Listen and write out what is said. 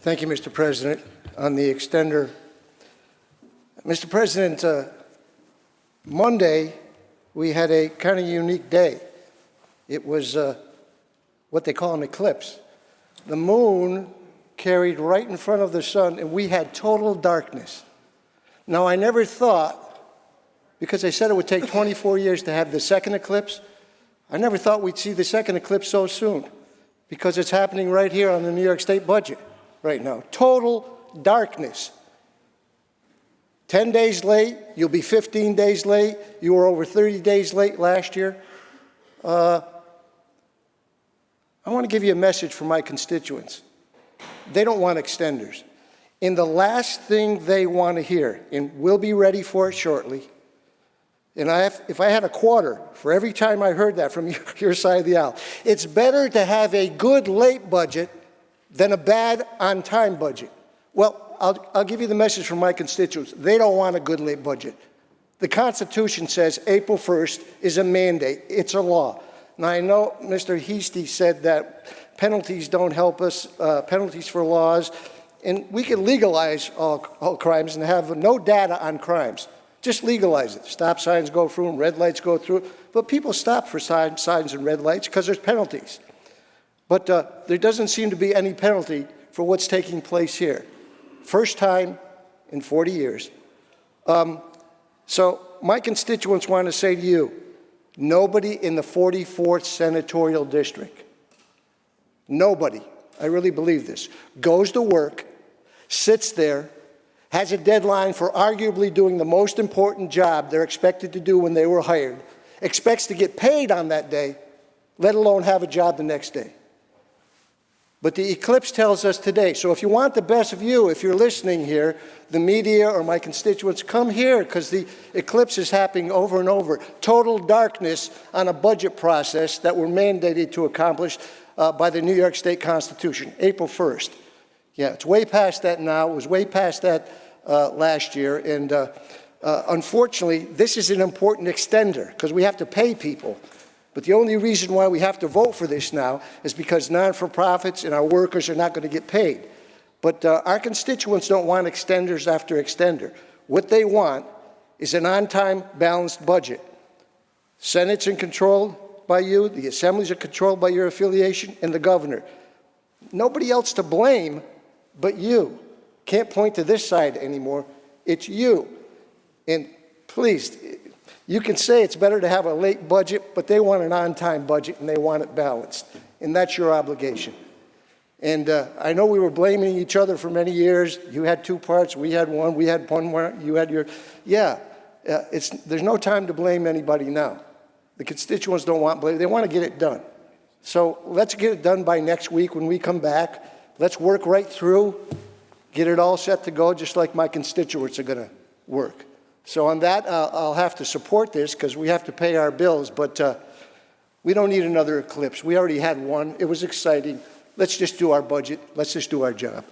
Thank you, Mr. President. On the extender, Mr. President, Monday we had a kind of unique day. It was what they call an eclipse. The moon carried right in front of the sun, and we had total darkness. Now, I never thought, because they said it would take 24 years to have the second eclipse, I never thought we'd see the second eclipse so soon, because it's happening right here on the New York State budget right now. Total darkness. 10 days late, you'll be 15 days late. You were over 30 days late last year. I want to give you a message from my constituents. They don't want extenders. And the last thing they want to hear, and we'll be ready for it shortly, and if I had a quarter for every time I heard that from your side of the aisle, it's better to have a good late budget than a bad on-time budget. Well, I'll give you the message from my constituents. They don't want a good late budget. The Constitution says April 1st is a mandate. It's a law. Now, I know Mr. Heastie said that penalties don't help us, penalties for laws, and we can legalize all crimes and have no data on crimes. Just legalize it. Stop signs go through them, red lights go through. But people stop for signs and red lights because there's penalties. But there doesn't seem to be any penalty for what's taking place here. First time in 40 years. So my constituents want to say to you, nobody in the 44th Senatorial District, nobody, I really believe this, goes to work, sits there, has a deadline for arguably doing the most important job they're expected to do when they were hired, expects to get paid on that day, let alone have a job the next day. But the eclipse tells us today, so if you want the best of you, if you're listening here, the media or my constituents, come here, because the eclipse is happening over and over. Total darkness on a budget process that we're mandated to accomplish by the New York State Constitution, April 1st. Yeah, it's way past that now. It was way past that last year. And unfortunately, this is an important extender because we have to pay people. But the only reason why we have to vote for this now is because non-for-profits and our workers are not going to get paid. But our constituents don't want extenders after extender. What they want is an on-time, balanced budget. Senate's controlled by you, the assemblies are controlled by your affiliation, and the governor. Nobody else to blame but you. Can't point to this side anymore. It's you. And please, you can say it's better to have a late budget, but they want an on-time budget and they want it balanced. And that's your obligation. And I know we were blaming each other for many years. You had two parts, we had one more, you had your, there's no time to blame anybody now. The constituents don't want blame, they want to get it done. So let's get it done by next week when we come back. Let's work right through, get it all set to go, just like my constituents are going to work. So on that, I'll have to support this because we have to pay our bills, but we don't need another eclipse. We already had one. It was exciting. Let's just do our budget. Let's just do our job.